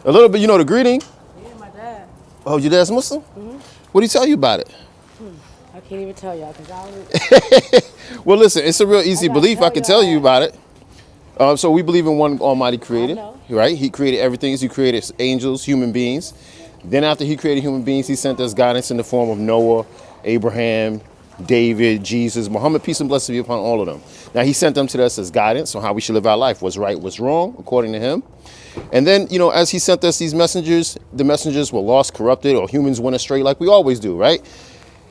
A little bit, you know the greeting? Yeah, my dad. Oh, your dad's Muslim? What did he tell you about it? I can't even tell y'all because I don't. Well, listen, it's a real easy gotta belief. I tell can y'all tell you that. about it. So we believe in one Almighty Creator, know. right? He created everything. He created angels, human beings. Then after he created human beings, he sent us guidance in the form of Noah, Abraham, David, Jesus, Muhammad, peace and blessing be upon all of them. Now he sent them to us as guidance on how we should live our life, what's right, what's wrong, according to him. And then, you know, as he sent us these messengers, the messengers were lost, corrupted, or humans went astray like we always do, right?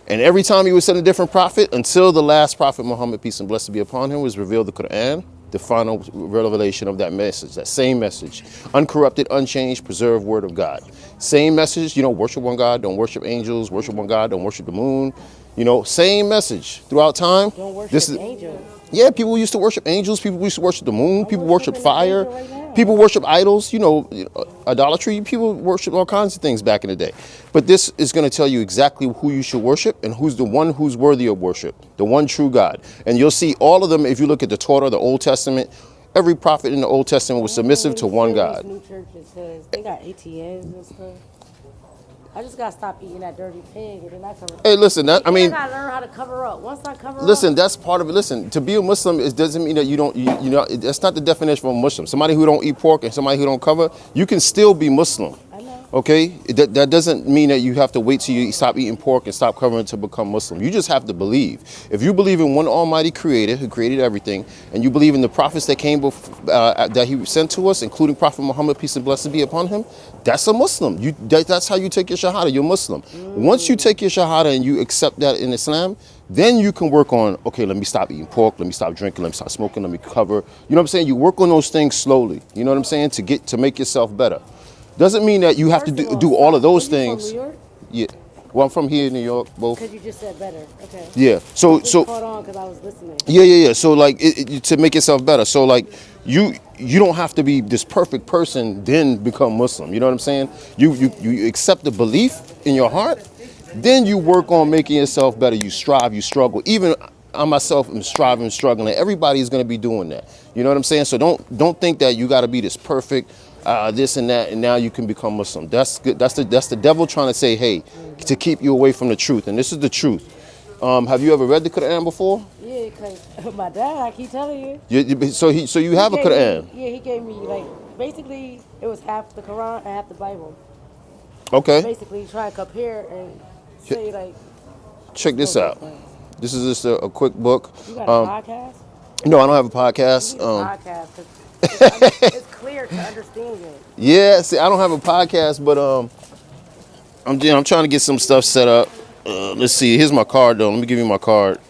And every time he would send a different prophet until the last prophet, Muhammad, peace and blessing be upon him, was revealed the Quran, the final revelation of that message, that same message, uncorrupted, unchanged, preserved word of God. Same message, you know, worship one God, don't worship angels, worship one God, don't worship the moon. You know, same message throughout time. Don't worship This is, angels. yeah, people used to worship angels, people used to worship the moon, people worship worshiping an fire, angel right now. people worship idols, you know, idolatry, people worship all kinds of things back in the day. But this is going to tell you exactly who you should worship and who's the one who's worthy of worship, the one true God. And you'll see all of them, if you look at the Torah, the Old Testament, every prophet in the Old Testament was submissive to one God. New churches, because they got ATMs and stuff. I just gotta stop eating that dirty pig, and then I cover. Hey, listen, I gotta learn how to cover up. Once I cover listen, up, that's part of it. Listen, to be a Muslim, it doesn't mean that you don't, you know, that's not the definition of a Muslim. Somebody who don't eat pork and somebody who don't cover, you can still be Muslim. I know. Okay? That doesn't mean that you have to wait till you stop eating pork and stop covering to become Muslim. You just have to believe. If you believe in one Almighty Creator who created everything, and you believe in the prophets that came before, that He sent to us, including Prophet Muhammad, peace and blessing be upon him, that's a Muslim. That's how you take your Shahada. You're Muslim. Once you take your Shahada and you accept that in Islam, then you can work on, okay, let me stop eating pork, let me stop drinking, let me stop smoking, let me cover. You know what I'm saying? You work on those things slowly. You know what I'm saying? To make yourself better. Doesn't mean that you have First to of all, do all of those are you things. From New York? Yeah. Well, I'm from here in New York, both. Because you just said better. Okay. Yeah. I just caught on because I was listening. Yeah. So like to make yourself better. So like you don't have to be this perfect person then become Muslim. You know what I'm saying? You accept the belief in your heart, then you work on making yourself better. You strive, you struggle. Even I myself am striving, struggling. Everybody is going to be doing that. You know what I'm saying? So don't think that you got to be this perfect, this and that, and now you can become Muslim. That's good. That's the devil trying to say, hey, to keep you away from the truth. And this is the truth. Have you ever read the Quran before? Yeah, because my dad, I keep telling you. So you have a Quran. He gave me, like, basically, it was half the Quran and half the Bible. Okay. Basically, try to compare and say, like. Check this out. This is just a quick book. You got a podcast? No, I don't have a podcast. You need a podcast, 'cause it's clear to understand it. Yeah, see, I don't have a podcast, but I'm trying to get some stuff set up. Let's see. Here's my card, though. Let me give you my card.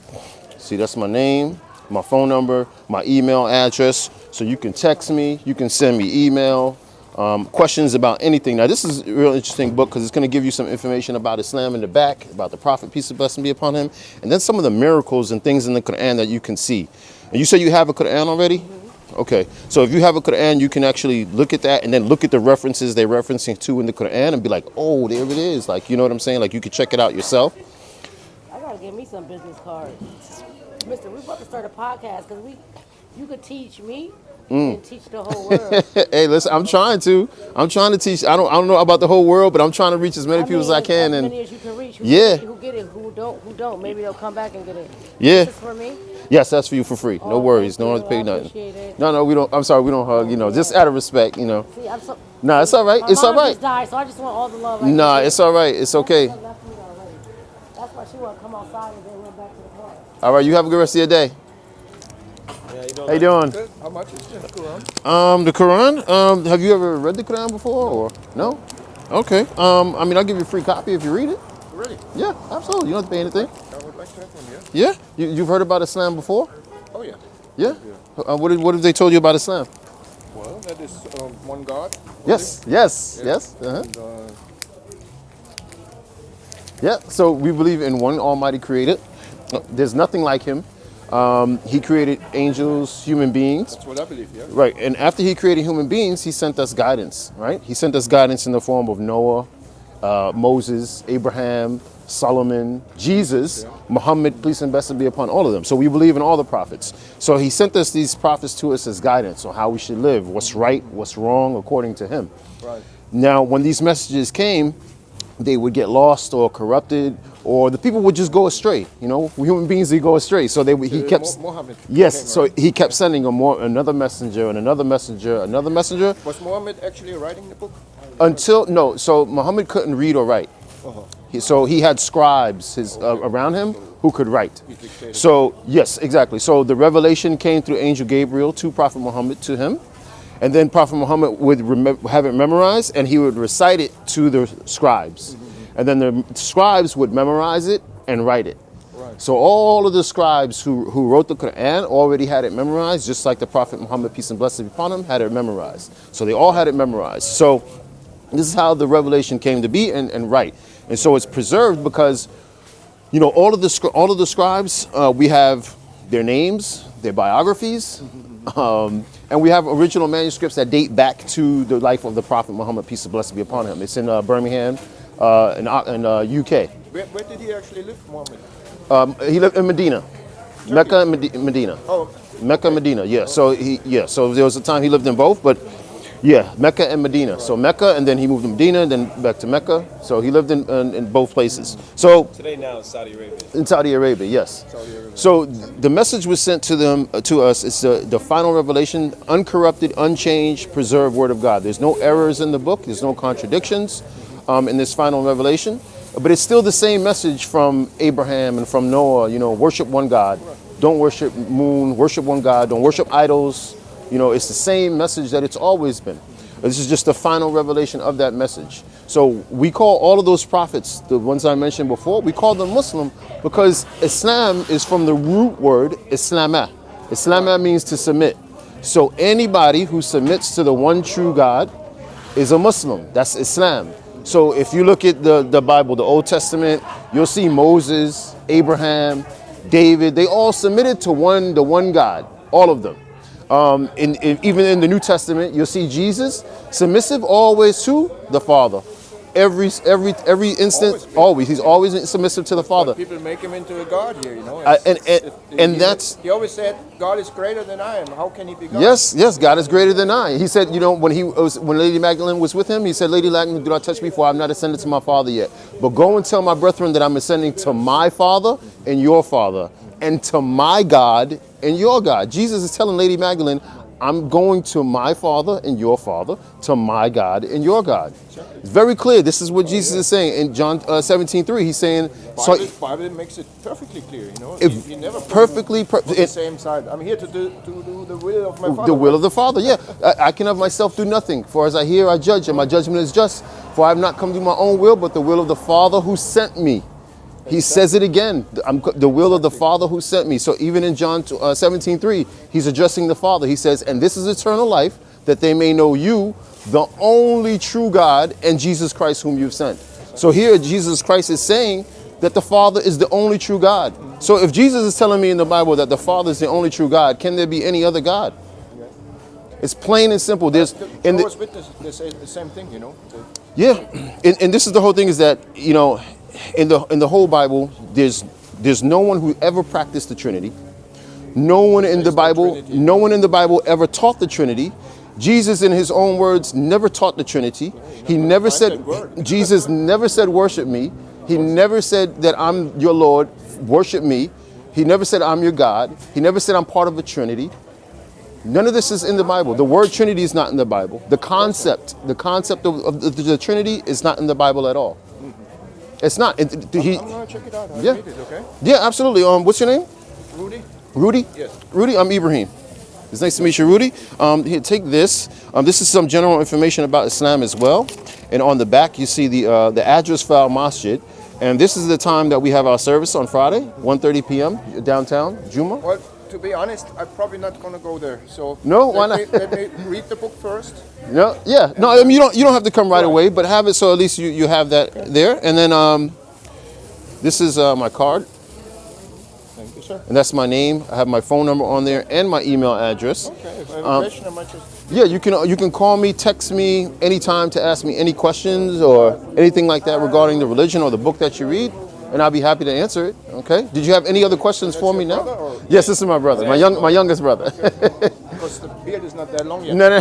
See, that's my name, my phone number, my email address. So you can text me. You can send me email. Questions about anything. Now, this is a real interesting book because it's going to give you some information about Islam in the back, about the Prophet, peace and blessing be upon him, and then some of the miracles and things in the Quran that you can see. And you say you have a Quran already? Mm-hmm. Okay. So if you have a Quran, you can actually look at that and then look at the references they're referencing to in the Quran and be like, oh, there it is. Like, you know what I'm saying? Like, you can check it out yourself. I got to get me some business cards. Mister, we're about to start a podcast because you could teach me and teach the whole world. Hey, listen, I'm trying to teach. I don't know about the whole world, but I'm trying to reach as many people as I can. As And many as you can reach. Who get it, who don't. Maybe they'll come back and get it. Yeah. This is for me? Yes, that's for you for free. No worries. No one has to pay nothing. No, we don't. I'm sorry, we don't hug. You know, just out of respect. You know. See, Nah, it's all right. It's all right. Just died, so I just want all the love. Nah, it's all right. It's okay. That's why she want to come outside and then went back to the car. All right, you have a good rest of your day. How you doing? Good. How much is the Quran? The Quran. Have you ever read the Quran before, or no? Okay. I mean, I'll give you a free copy if you read it. Really? Yeah, absolutely. You don't have to pay anything. I would like to have one, yeah. Yeah. You've heard about Islam before? Oh, yeah. Yeah. What have they told you about Islam? Well, that is one God. Yes. Uh-huh. And, Yeah. So we believe in one Almighty Creator. There's nothing like Him. He created angels, human beings. that's what I believe, yeah. Right, and after he created human beings, he sent us guidance, right? He sent us guidance in the form of Noah, Moses, Abraham, Solomon, Jesus, Muhammad, peace and blessing be upon all of them. So we believe in all the prophets. So he sent these prophets to us as guidance on how we should live, what's right, what's wrong, according to him. Right. Now, when these messages came, they would get lost or corrupted, or the people would just go astray. You know, human beings, they go astray. So he kept, Muhammad yes. came, So right? he kept sending another messenger and another messenger, another messenger, Was Muhammad actually writing the book? until no. So Muhammad couldn't read or write. So he had scribes around him who could write. So yes, exactly. So the revelation came through Angel Gabriel to Prophet Muhammad to him, and then Prophet Muhammad would have it memorized, and he would recite it to the scribes, and then the scribes would memorize it and write it. Right. So all of the scribes who wrote the Quran already had it memorized, just like the Prophet Muhammad, peace and blessings be upon him, had it memorized. So they all had it memorized. So this is how the revelation came to be and right. And so it's preserved because, you know, all of the scribes, we have their names, their biographies, and we have original manuscripts that date back to the life of the Prophet Muhammad, peace and blessings be upon him. It's in Birmingham, in UK. Where did he actually live, Muhammad? He lived in Medina, Mecca and Medina. Oh, Mecca and Medina, yeah. So so there was a time he lived in both, but yeah, Mecca and Medina. So Mecca, and then he moved to Medina, and then back to Mecca. So he lived in both places. So Today now is Saudi Arabia. in Saudi Arabia, yes. Saudi Arabia. So the message was sent to them, to us. It's the final revelation, uncorrupted, unchanged, preserved Word of God. There's no errors in the book. There's no contradictions in this final revelation. But it's still the same message from Abraham and from Noah. You know, worship one God. Don't worship moon. Worship one God. Don't worship idols. You know, it's the same message that it's always been. This is just the final revelation of that message. So we call all of those prophets, the ones I mentioned before, we call them Muslim because Islam is from the root word Islamah. Islamah means to submit. So anybody who submits to the one true God is a Muslim. That's Islam. So if you look at the Bible, the Old Testament, you'll see Moses, Abraham, David, they all submitted to the one God, all of them. Even in the New Testament, you'll see Jesus submissive always to the Father. Every instant, always. He's always submissive to the Father. People make him into a god here, you know. That's he always said, God is greater than I am. How can he be God? yes, God is greater than I. He said, you know, when Lady Magdalene was with him, he said, Lady Magdalene, do not touch me, for I have not ascended to my Father yet. But go and tell my brethren that I'm ascending to my Father and your Father, and to my God and your God. Jesus is telling Lady Magdalene, I'm going to my Father and your Father, to my God and your God. It's very clear. This is what Jesus is saying in John 17:3. He's saying, Bible makes it perfectly clear, you know. If He never put perfectly him on the same side. I'm here to do the will of my Father. the will of the Father, yeah. I can of myself do nothing. For as I hear, I judge, and my judgment is just. For I have not come to do my own will, but the will of the Father who sent me. He says it again, the will of the Father who sent me. So even in John 17:3, he's addressing the Father. He says, and this is eternal life, that they may know you, the only true God, and Jesus Christ whom you've sent. So here Jesus Christ is saying that the Father is the only true God. So if Jesus is telling me in the Bible that the Father is the only true God, can there be any other God? It's plain and simple. There's Jehovah's Witnesses, they say the same thing, you know. yeah, and this is the whole thing, is that, you know, in the whole Bible, there's no one who ever practiced the Trinity. No one in the Bible ever taught the Trinity. Jesus, in his own words, never taught the Trinity. He never said, Jesus never said, worship me. He never said that I'm your Lord, worship me. He never said I'm your God. He never said I'm part of a Trinity. None of this is in the Bible. The word Trinity is not in the Bible. The concept of the Trinity is not in the Bible at all. It's not. I'm gonna check it out. I'll read it, okay? Yeah, absolutely. What's your name? Rudy? Rudy? Yes. Rudy, I'm Ibrahim. It's nice to meet you, Rudy. Here, take this. This is some general information about Islam as well. And on the back, you see the address for our masjid. And this is the time that we have our service on Friday, 1:30 p.m. downtown, Juma. Well, to be honest, I'm probably not gonna go there. So No, why not? Let me read the book first. No, yeah, no. I mean, you don't have to come right away, but have it so at least you have that there. And then this is my card, Thank you, sir. and that's my name. I have my phone number on there and my email address. Okay, if I have a question, I might just... Yeah, you can call me, text me anytime to ask me any questions or anything like that regarding the religion or the book that you read, and I'll be happy to answer it. Okay? Did you have any other questions for me now? brother, or- Yes, this is my brother, my youngest brother. because the beard is not that long yet. No, no,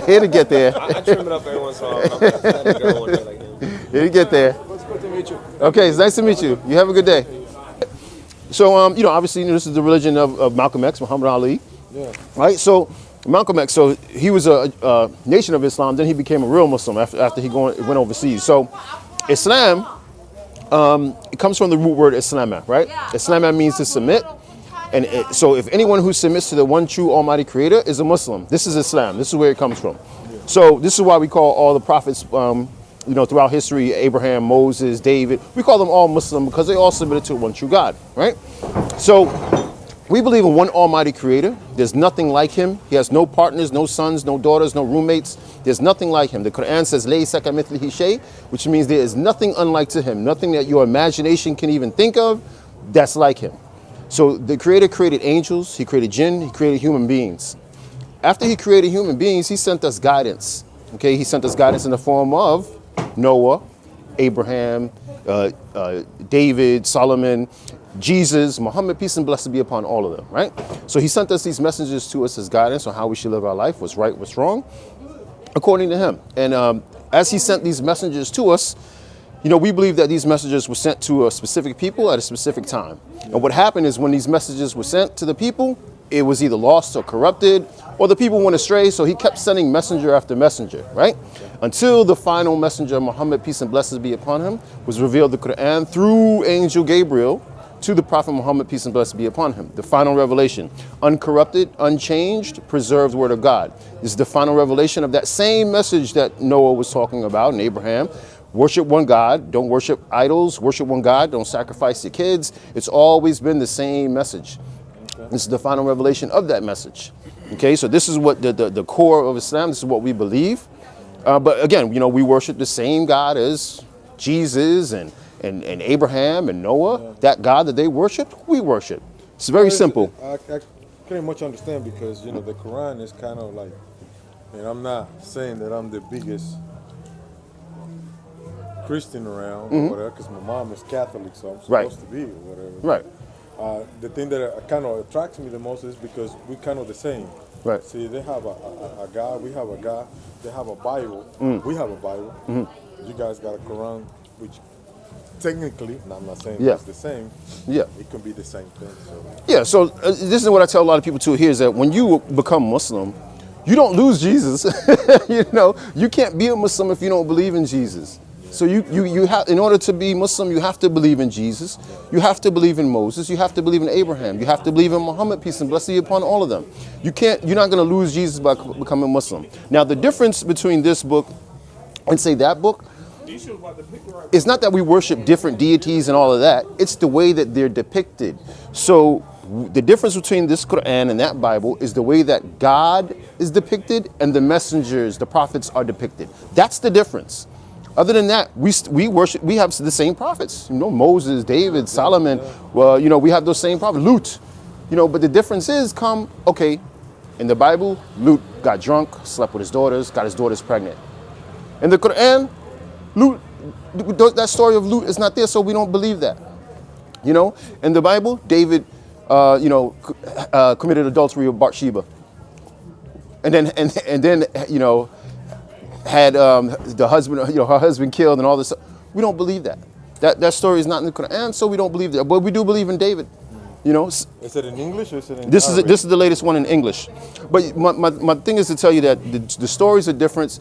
it'll get there. I trim it up every once in a while. I'm not a girl one day like him. It'll get there. It's good to meet you. Okay, it's nice to meet you. You have a good day. So, you know, obviously, you know, this is the religion of Malcolm X, Muhammad Ali. Yeah. Right? So, Malcolm X, so he was a nation of Islam, then he became a real Muslim after he went overseas. So, Islam, it comes from the root word Islama, right? Islama means to submit. And so if anyone who submits to the one true Almighty Creator is a Muslim. This is Islam. This is where it comes from. So this is why we call all the prophets, you know, throughout history, Abraham, Moses, David, we call them all Muslim because they all submitted to one true God, right? So we believe in one Almighty Creator. There's nothing like him. He has no partners, no sons, no daughters, no roommates. There's nothing like him. The Quran says, "Laysa kamithlihi shay," which means there is nothing unlike to him, nothing that your imagination can even think of that's like him. So the Creator created angels, he created jinn, he created human beings. After he created human beings, he sent us guidance. Okay, he sent us guidance in the form of Noah, Abraham, David, Solomon, Jesus, Muhammad, peace and blessing be upon all of them, right? So he sent us these messages to us as guidance on how we should live our life, what's right, what's wrong, according to him. And as he sent these messages to us, you know, we believe that these messages were sent to a specific people at a specific time. And what happened is when these messages were sent to the people, it was either lost or corrupted, or the people went astray, so he kept sending messenger after messenger, right? Until the final messenger, Muhammad, peace and blessings be upon him, was revealed the Quran through Angel Gabriel to the Prophet Muhammad, peace and blessings be upon him. The final revelation, uncorrupted, unchanged, preserved word of God. This is the final revelation of that same message that Noah was talking about and Abraham. Worship one God, don't worship idols, worship one God, don't sacrifice your kids. It's always been the same message. Okay. This is the final revelation of that message. Okay, so this is what the core of Islam, this is what we believe. But again, you know, we worship the same God as Jesus and Abraham and Noah. Yeah. That God that they worshiped, we worship. It's very simple. I couldn't much understand because, you know, the Quran is kind of like, and I'm not saying that I'm the biggest Christian around or whatever, because my mom is Catholic, so I'm supposed to be or whatever. Right. The thing that kind of attracts me the most is because we kind of the same. Right. See, they have a God, we have a God. They have a Bible, we have a Bible. You guys got a Quran, which technically, and I'm not saying it's the same. Yeah. It can be the same thing. So. Yeah. So this is what I tell a lot of people too. Here is that when you become Muslim, you don't lose Jesus. You know, you can't be a Muslim if you don't believe in Jesus. So you have, in order to be Muslim, you have to believe in Jesus. You have to believe in Moses. You have to believe in Abraham. You have to believe in Muhammad, peace and blessing be upon all of them. You're not going to lose Jesus by becoming Muslim. Now, the difference between this book and say that book, it's not that we worship different deities and all of that. It's the way that they're depicted. So the difference between this Quran and that Bible is the way that God is depicted and the messengers, the prophets are depicted. That's the difference. Other than that, we worship, we have the same prophets, you know, Moses, David, Solomon. Well, you know, we have those same prophets, Lut, you know, but the difference is okay, in the Bible, Lut got drunk, slept with his daughters, got his daughters pregnant. In the Quran, Lut, that story of Lut is not there, so we don't believe that. You know, in the Bible, David, you know, committed adultery with Bathsheba. And then, you know, had the husband, you know, her husband killed and all this. We don't believe that. That story is not in the Quran, so we don't believe that. But we do believe in David. You know. Is it in English or is it in this Arabic? This is the latest one in English. But my thing is to tell you that the stories are different.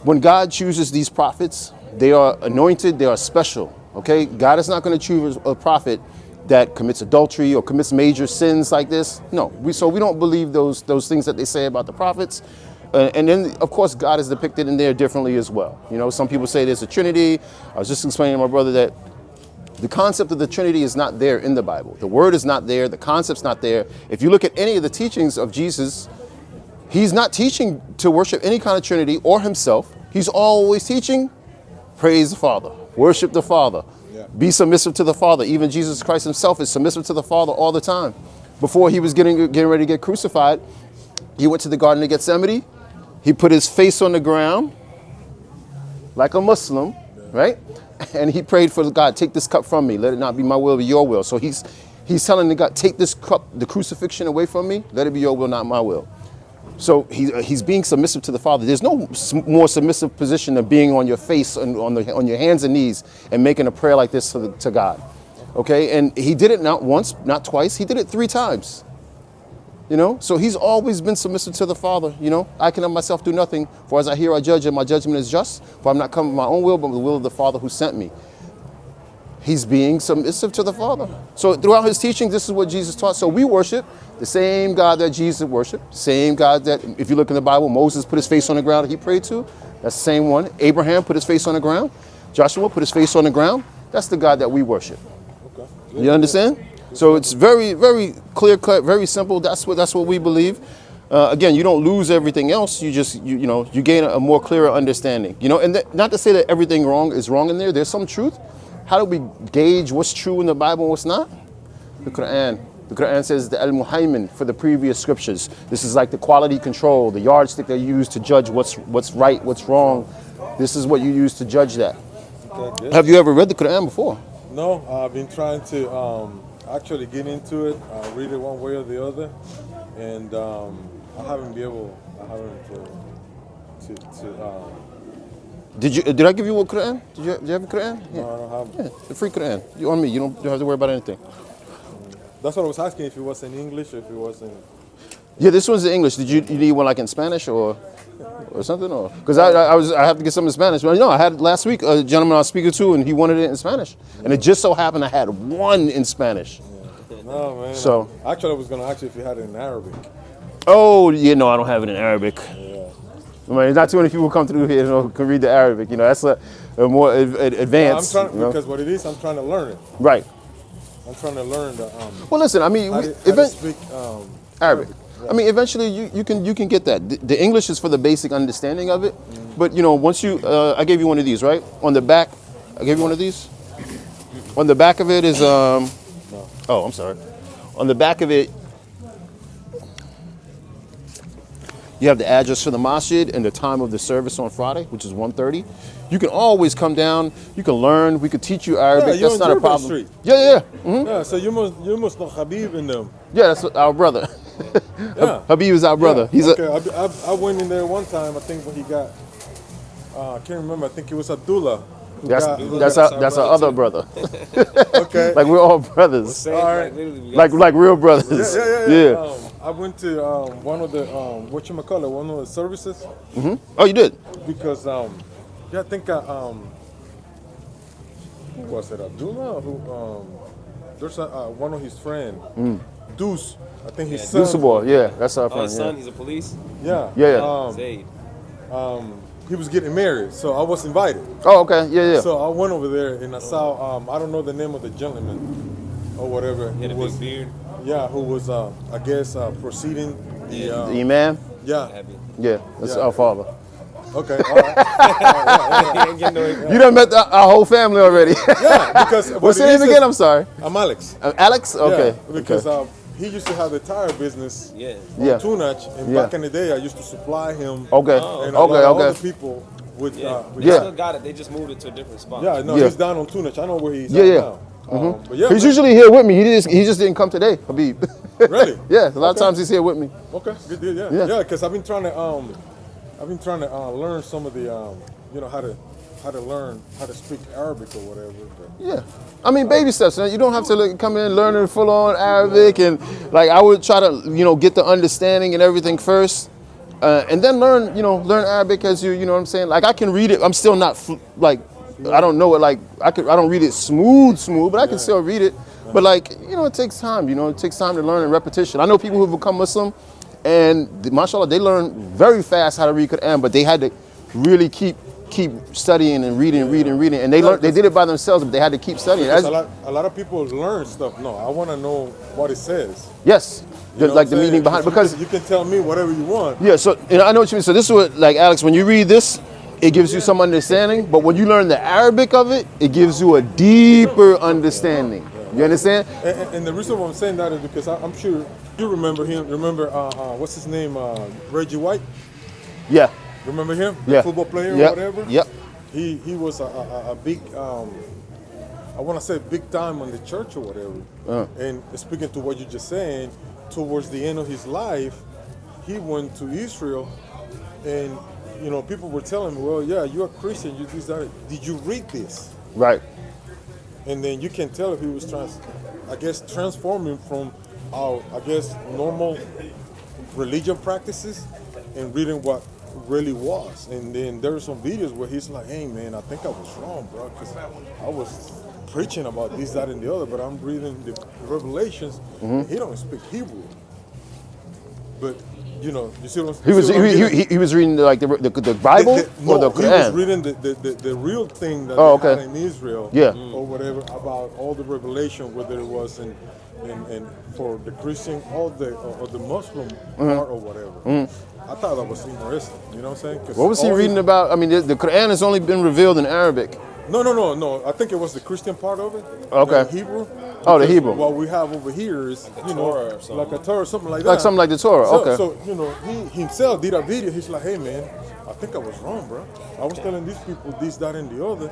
When God chooses these prophets, they are anointed, they are special. Okay, God is not going to choose a prophet that commits adultery or commits major sins like this. No, so we don't believe those things that they say about the prophets. And then, of course, God is depicted in there differently as well. You know, some people say there's a Trinity. I was just explaining to my brother that the concept of the Trinity is not there in the Bible. The word is not there. The concept's not there. If you look at any of the teachings of Jesus, he's not teaching to worship any kind of Trinity or himself. He's always teaching, praise the Father, worship the Father, be submissive to the Father. Even Jesus Christ himself is submissive to the Father all the time. Before he was getting ready to get crucified, he went to the Garden of Gethsemane. He put his face on the ground like a Muslim, right? And he prayed for God, take this cup from me. Let it not be my will, but your will. So he's telling the God, take this cup, the crucifixion away from me. Let it be your will, not my will. So he's being submissive to the Father. There's no more submissive position than being on your face and on your hands and knees and making a prayer like this to God. Okay, and he did it not once, not twice. He did it 3 times. You know, so he's always been submissive to the Father. You know, I can of myself do nothing, for as I hear I judge, and my judgment is just. For I'm not come with my own will, but with the will of the Father who sent me. He's being submissive to the Father. So throughout his teaching, this is what Jesus taught. So we worship the same God that Jesus worshiped, same God that, if you look in the Bible, Moses put his face on the ground that he prayed to. That's the same one. Abraham put his face on the ground. Joshua put his face on the ground. That's the God that we worship. Okay. You understand? So it's very, very clear cut, very simple. That's what we believe. Again, you don't lose everything else. You just you gain a more clearer understanding. You know, and not to say that everything wrong is wrong in there. There's some truth. How do we gauge what's true in the Bible and what's not? The Quran. The Quran says the al-muhaymin for the previous scriptures. This is like the quality control, the yardstick they use to judge what's right, what's wrong. This is what you use to judge that. Okay, have you ever read the Quran before? No, I've been trying to actually get into it, read it one way or the other, and I haven't been able. Did I give you a Quran? Did you have a Quran? Yeah. No, I don't have. Yeah, the free Quran. You on me? You don't have to worry about anything. That's what I was asking, if it was in English or if it was in... Yeah, this one's in English. Did you need one like in Spanish or something? Or because I have to get some in Spanish. Well, I had last week a gentleman I was speaking to, and he wanted it in Spanish, and it just so happened I had one in Spanish. Yeah. No, man. So actually, I was going to ask you if you had it in Arabic. Oh, yeah, no, I don't have it in Arabic. Yeah. I mean, not too many people come through here who can read the Arabic. That's a more advanced. Because what it is, I'm trying to learn it. Right. I'm trying to learn the. Well, listen. I mean, how to speak Arabic. Yeah. I mean, eventually you can get that. The English is for the basic understanding of it. But once you, I gave you one of these, right? On the back, I gave you one of these. On the back of it is Oh, I'm sorry. On the back of it, you have the address for the masjid and the time of the service on Friday, which is 1:30. You can always come down. You can learn. We could teach you Arabic. Yeah, that's not a problem. Street. Yeah. Mm-hmm. Yeah. So you must know Habib and them. Yeah, that's our brother. Yeah. Habib is our brother. Yeah. He's I went in there one time. I think when he got. I can't remember. I think it was Abdullah. That's our other brother. Okay. Like we're all brothers. All right. Like real brothers. Yeah. I went to one of the one of the services. Mm-hmm. Oh, you did? Because I think who was it? Abdullah? There's one of his friends, Deuce. I think his son. Deuce boy. Yeah, that's our friend. His son, he's a police. Yeah. Zaid. He was getting married, so I was invited. Oh, okay. Yeah. So I went over there and I saw, I don't know the name of the gentleman or whatever. He had a big beard. Yeah, who was, I guess, proceeding the imam? Yeah. Yeah, that's our father. Okay, all right. You done met our whole family already. Yeah, because... What's your name again? I'm sorry. I'm Alex. Alex? Okay. Yeah, because he used to have the tire business on Tunach, and back in the day, I used to supply him. Okay. And other people with... They still got it. They just moved it to a different spot. Yeah, no, he's down on Tunach. I know where he's at now. Mm-hmm. But he's usually here with me. He just didn't come today, Habib. Really? Yeah, a lot of times he's here with me. Okay, good deal. Yeah, because I've been trying to learn some of the how to learn how to speak Arabic or whatever. But, yeah, I mean baby steps. You don't have to come in learning full on Arabic, and like I would try to get the understanding and everything first, and then learn Arabic as you know what I'm saying. Like I can read it. I'm still not I don't know it like I don't read it smooth, but I can still read it. But it takes time. It takes time to learn and repetition. I know people who have become Muslim, and mashallah, they learn very fast how to read Quran, but they had to really keep studying and reading, and they did it by themselves, but they had to keep studying. A lot of people learn stuff. No, I want to know what it says. Yes. Like the meaning behind, because you can tell me whatever you want. Yeah. So I know what you mean. So this is what, like Alex, when you read this, it gives you some understanding, but when you learn the Arabic of it, it gives you a deeper understanding. You understand? And the reason why I'm saying that is because I'm sure you remember him. Remember what's his name? Reggie White. Yeah. Remember him? Yeah. The football player or whatever. Yep. He was a big. I want to say big time on the church or whatever. And speaking to what you're just saying, towards the end of his life, he went to Israel, and people were telling him, well, yeah, you're a Christian, you this, that. Did you read this? Right. And then you can tell if he was transforming from our, normal religion practices and reading what really was. And then there were some videos where he's like, hey man, I think I was wrong, bro, because I was preaching about this, that, and the other, but I'm reading the Revelations, and he don't speak Hebrew. But you see what I'm He was reading like the Bible or the Quran? He was reading the real thing that they had in Israel, or whatever, about all the revelation, whether it was in for the Christian or the Muslim part or whatever. I thought that was interesting. You know what I'm saying? What was he reading about? I mean, the Quran has only been revealed in Arabic. No. I think it was the Christian part of it. Okay. The Hebrew. Oh, the Hebrew. What we have over here is, like a Torah or something like that. Like something like the Torah. Okay. So he himself did a video. He's like, hey man, I think I was wrong, bro. I was telling these people this, that, and the other.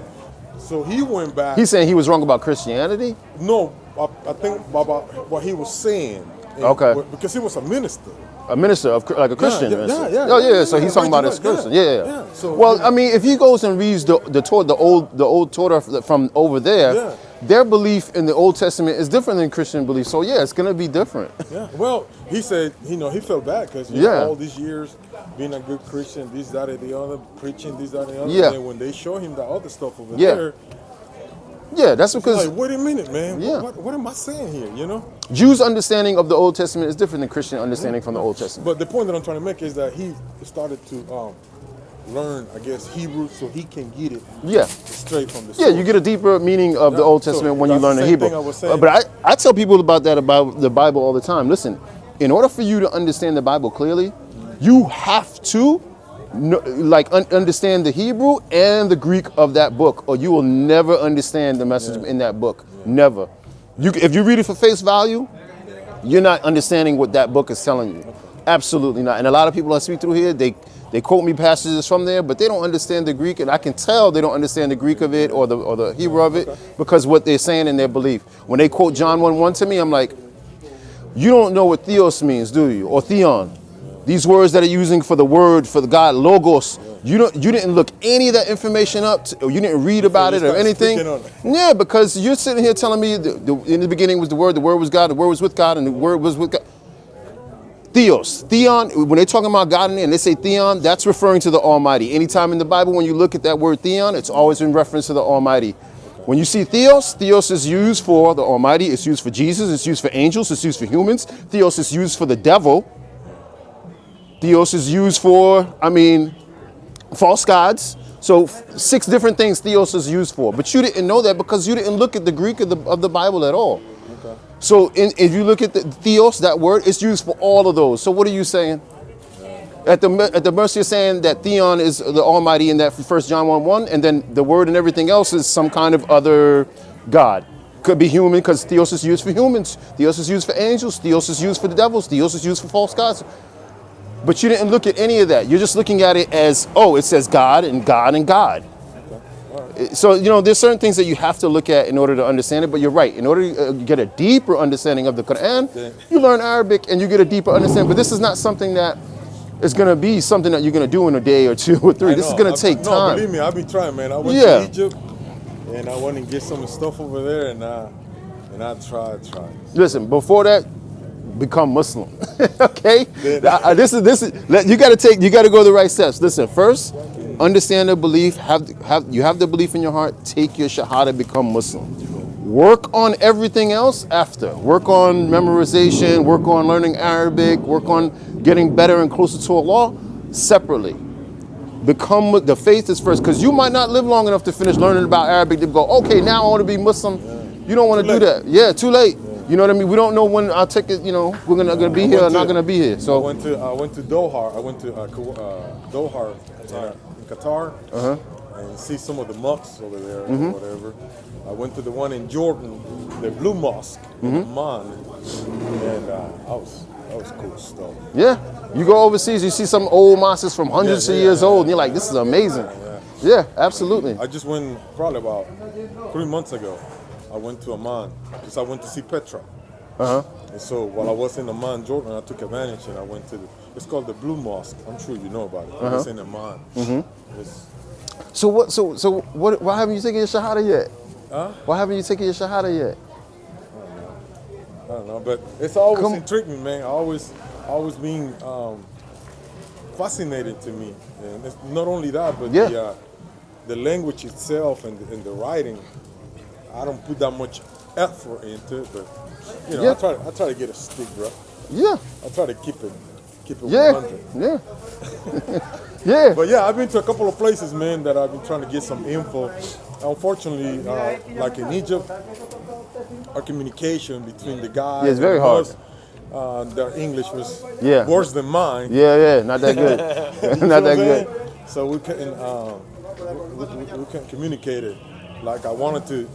So he went back. He's saying he was wrong about Christianity? No, I think about what he was saying. Okay. Because he was a minister. A minister of like a Christian minister. Yeah. Oh yeah, so he's talking about his Christian. Yeah. So, well, I mean, if he goes and reads the Torah, the old Torah from over there, their belief in the Old Testament is different than Christian belief. So yeah, it's gonna be different. Yeah. Well, he said, he felt bad because all these years being a good Christian, this, that, and the other, preaching this, that, and the other. Yeah. And then when they show him the other stuff over there. Yeah, that's because. Like, wait a minute, man. Yeah. What am I saying here? Jews' understanding of the Old Testament is different than Christian understanding from the Old Testament. But the point that I'm trying to make is that he started to learn, Hebrew, so he can get it. Straight from the source. Yeah, you get a deeper meaning of the Old Testament when you learn the Hebrew. Thing I was saying. But I tell people about the Bible all the time. Listen, in order for you to understand the Bible clearly, you have to understand the Hebrew and the Greek of that book, or you will never understand the message in that book. Never. If you read it for face value, you're not understanding what that book is telling you. Absolutely not. And a lot of people I speak through here, they quote me passages from there, but they don't understand the Greek, and I can tell they don't understand the Greek of it or the Hebrew of it because what they're saying in their belief. When they quote John 1:1 to me, I'm like, you don't know what theos means, do you? Or theon. These words that are using for the word, for the God, logos, you didn't look any of that information up, or you didn't read about it or anything. Yeah, because you're sitting here telling me in the beginning was the word was God, the word was with God, and the word was with God. Theos, theon, when they're talking about God in there and they say theon, that's referring to the Almighty. Anytime in the Bible when you look at that word theon, it's always in reference to the Almighty. When you see theos is used for the Almighty, it's used for Jesus, it's used for angels, it's used for humans. Theos is used for the devil. Theos is used for, false gods. So 6 different things theos is used for. But you didn't know that because you didn't look at the Greek of the Bible at all. Okay. So if you look at the theos, that word, it's used for all of those. So what are you saying? At the mercy of saying that theon is the Almighty in that 1 John 1:1, and then the word and everything else is some kind of other God. Could be human because theos is used for humans. Theos is used for angels. Theos is used for the devils. Theos is used for false gods. But you didn't look at any of that. You're just looking at it as, it says God and God and God. Okay. Right. So, there's certain things that you have to look at in order to understand it. But you're right. In order to get a deeper understanding of the Quran, you learn Arabic and you get a deeper understanding. But this is not something that is going to be something that you're going to do in a day or 2 or 3. This is going to take time. No, believe me, I'll be trying, man. I went to Egypt and I went and get some stuff over there and I tried. Listen, before that, become Muslim. Okay? This is you got to go the right steps. Listen, first, understand the belief, you have the belief in your heart, take your shahada, become Muslim. Work on everything else after. Work on memorization, work on learning Arabic, work on getting better and closer to Allah separately. Become the faith is first, because you might not live long enough to finish learning about Arabic to go, okay, now I want to be Muslim. You don't want to do that. Yeah, too late. You know what I mean? We don't know when our ticket, we're gonna be here or not gonna be here. So I went to Doha. I went to Doha in Qatar and see some of the mosques over there or whatever. I went to the one in Jordan, the Blue Mosque in Amman, and that was cool stuff. Yeah, you go overseas, you see some old mosques from hundreds of years old, and you're like, this is amazing. Yeah, absolutely. I just went probably about 3 months ago. I went to Amman because I went to see Petra. And so while I was in Amman, Jordan, I took advantage and I went to it's called the Blue Mosque. I'm sure you know about it. It's in Amman. It's, So what? Why haven't you taken your shahada yet? Why haven't you taken your shahada yet? I don't know, but it's always intrigued me, man. Always been fascinating to me. And it's not only that, but the language itself and the writing. I don't put that much effort into it, but you know, I try to get a stick, bro. Yeah. I try to keep it 100. Yeah. Yeah. But yeah, I've been to a couple of places, man, that I've been trying to get some info. Unfortunately, like in Egypt, our communication between the guys it's very hard. Their English was worse than mine. Yeah, not that good. Not that good. So we couldn't communicate it like I wanted to.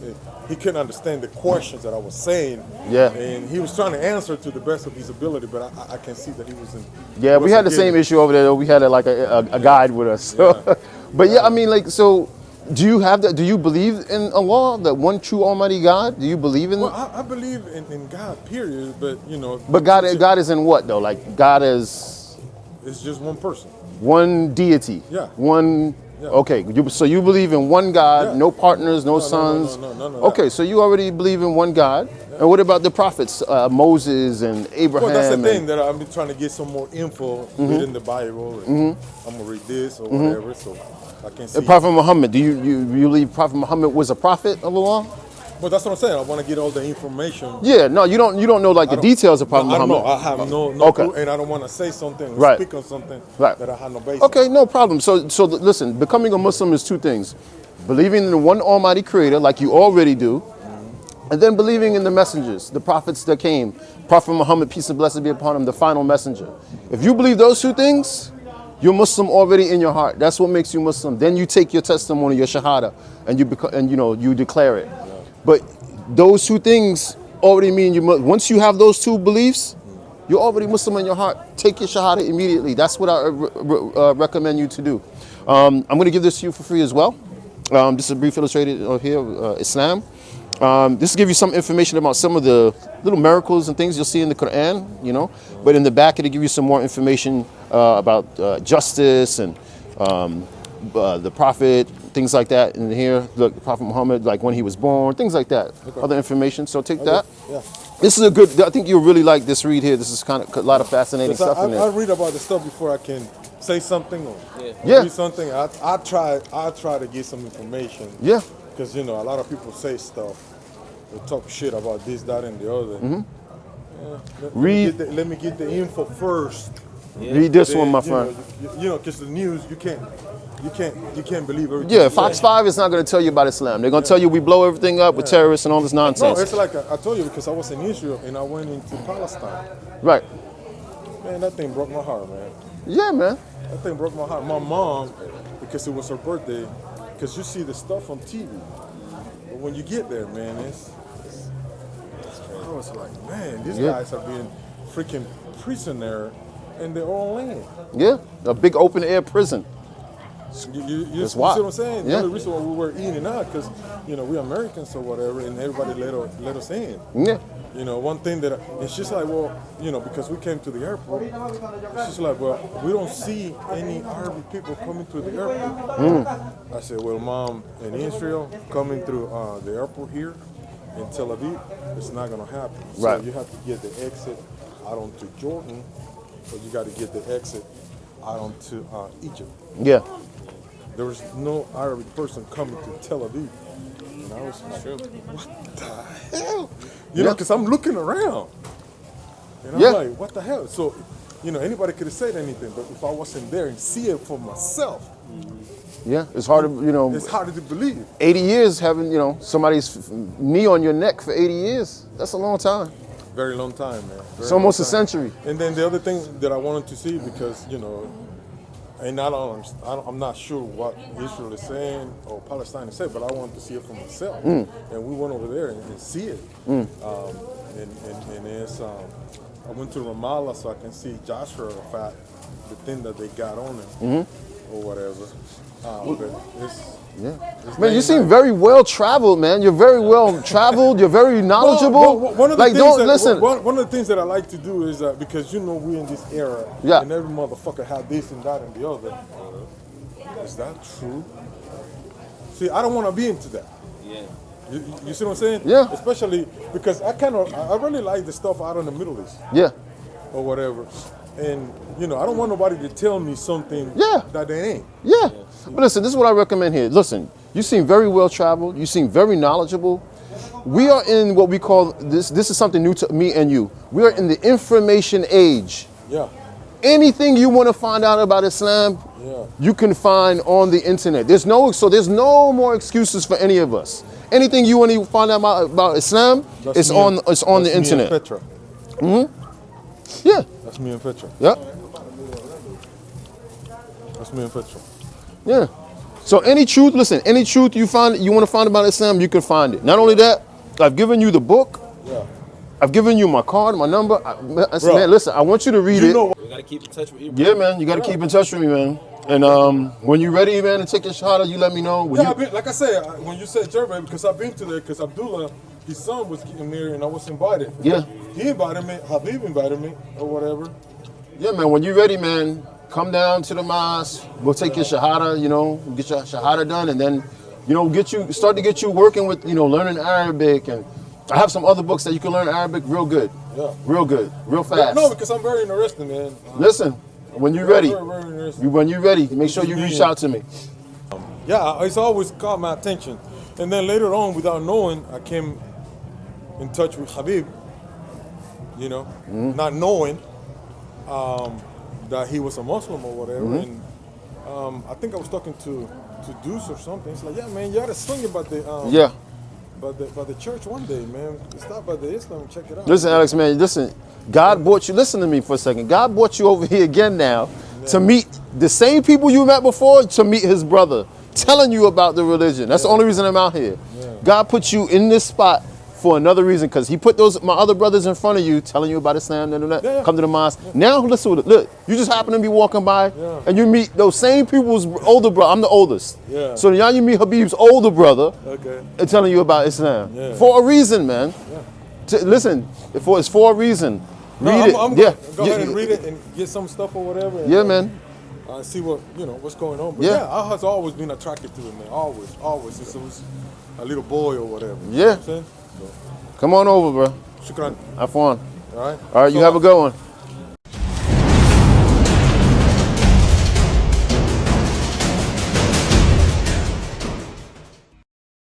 He couldn't understand the questions that I was saying. Yeah. And he was trying to answer to the best of his ability, but I can see that he wasn't. Yeah, we had the same issue over there, though. We had a guide with us. So. Yeah. But yeah, I mean, like, so do you have that? Do you believe in Allah, that one true Almighty God? Do you believe in? Well, I believe in God, period. But you know. But God is in what though? Like God is. It's just one person. One deity. Yeah. One. Yeah. Okay, so you believe in one God, no partners, no sons. No. Okay, so you already believe in one God. Yeah. And what about the prophets, Moses and Abraham? Well, that's the thing that I've been trying to get some more info within the Bible. And I'm gonna read this or whatever, so I can see. The Prophet Muhammad. Do you believe Prophet Muhammad was a prophet of Allah? Well, that's what I'm saying. I want to get all the information. Yeah, no, you don't know like the details of Prophet Muhammad. I have no clue, and I don't want to say something or speak on something that I have no basis. Okay, no problem. So listen, becoming a Muslim is two things: believing in the one Almighty Creator, like you already do, and then believing in the messengers, the prophets that came, Prophet Muhammad, peace and blessings be upon him, the final messenger. If you believe those two things, you're Muslim already in your heart. That's what makes you Muslim. Then you take your testimony, your shahada, and you declare it. But those two things already mean once you have those two beliefs, you're already Muslim in your heart. Take your shahada immediately. That's what I recommend you to do. I'm going to give this to you for free as well. This is a brief illustrated here, Islam. This will give you some information about some of the little miracles and things you'll see in the Quran, But in the back, it'll give you some more information about justice and the Prophet, things like that. In here, look, Prophet Muhammad, like when he was born, things like that. Okay. Other information. So take that. Yeah. This is a good. I think you'll really like this read here. This is kind of a lot of fascinating stuff in there. I read about the stuff before I can say something or read something. I try to get some information. Yeah. Because a lot of people say stuff. They talk shit about this, that, and the other. Let me get the info first. Yeah. Read this one, my friend. Because the news, you can't believe everything. Yeah, Fox 5 is not going to tell you about Islam. They're going to tell you we blow everything up with terrorists and all this nonsense. No, it's like I told you, because I was in Israel and I went into Palestine. Right. Man, that thing broke my heart, man. Yeah, man. That thing broke my heart. My mom, because it was her birthday, because you see the stuff on TV. But when you get there, man, I was like, man, these guys are being freaking prisoner in their own land. Yeah, a big open air prison. You see what I'm saying? Yeah. The only reason why we were in and out, because we're Americans or whatever, and everybody let us in. Yeah. One thing that it's just like, well, because we came to the airport, it's just like, well, we don't see any Arabic people coming through the airport. I said, well, Mom, in Israel, coming through the airport here in Tel Aviv, it's not going to happen. Right. So you have to get the exit out onto Jordan, or you got to get the exit out onto Egypt. Yeah. There was no Arabic person coming to Tel Aviv. And I was like, what the hell? Because I'm looking around. And I'm like, what the hell? So, anybody could have said anything, but if I wasn't there and see it for myself. Yeah, it's hard to, It's harder to believe. 80 years having, somebody's knee on your neck for 80 years. That's a long time. Very long time, man. It's almost a century. And then the other thing that I wanted to see, because, and I'm not sure what Israel is saying or Palestine is saying, but I wanted to see it for myself. And we went over there and see it. And it's, I went to Ramallah so I can see Joshua Arafat, the thing that they got on him or whatever. But Yeah. Man, you seem very well traveled, man. You're very well traveled. You're very knowledgeable. Well, one of the like, things don't that, listen. One of the things that I like to do is because we're in this era, Yeah. and every motherfucker had this and that and the other. Is that true? See, I don't want to be into that. Yeah. You see what I'm saying? Yeah. Especially because I really like the stuff out in the Middle East Yeah. or whatever, and I don't want nobody to tell me something that they ain't. Yeah. But listen, this is what I recommend here. Listen, you seem very well traveled. You seem very knowledgeable. We are in what we call this. This is something new to me and you. We are in the information age. Yeah. Anything you want to find out about Islam, you can find on the internet. There's no more excuses for any of us. Anything you want to find out about Islam, it's on the internet. And Petra. Yeah. That's me and Petra. Yeah. That's me and Petra. Yeah. So any truth you want to find about Islam, you can find it. Not only that, I've given you the book. Yeah. I've given you my card, my number. I said, man, listen, I want you to read it. We gotta keep in touch with you, bro. Yeah, man, you got to keep in touch with me, man. And when you're ready, man, to take your shahada, you let me know. Like I said, when you said Jervay, because I've been to there, because Abdullah, his son was getting there, and I was invited. Yeah. He invited me, Habib invited me, or whatever. Yeah, man, when you're ready, man, come down to the mosque. We'll take your shahada, get your shahada done, and then, start to get you working with, learning Arabic. And I have some other books that you can learn Arabic real good. Yeah. Real good, real fast. No, because I'm very interested, man. Listen, when you're ready, very interested. when you're ready, make sure you reach out to me. Yeah, it's always caught my attention. And then later on, without knowing, I came in touch with Habib, not knowing that he was a Muslim or whatever. And I think I was talking to Deuce or something. It's like, yeah, man, you got to swing about the by the church one day, man. Stop by the Islam and check it out. Listen, Alex, man, listen. God brought you, listen to me for a second. God brought you over here again now to meet the same people you met before, to meet his brother, telling you about the religion. That's the only reason I'm out here. Yeah. God put you in this spot for another reason, because he put my other brothers in front of you, telling you about Islam, come to the mosque. Now, listen, look, you just happen to be walking by, and you meet those same people's older brother. I'm the oldest. Yeah. So now you meet Habib's older brother, and telling you about Islam. Yeah. For a reason, man. Listen, it's for a reason. Read it. I'm yeah. Go ahead and read it and get some stuff or whatever. And, yeah, man. See what's going on. But I has always been attracted to it, man. Always. Since I was a little boy or whatever. Yeah. You know what I'm saying? Come on over, bro. Shukran. Have fun. All right. All right, you have a good one.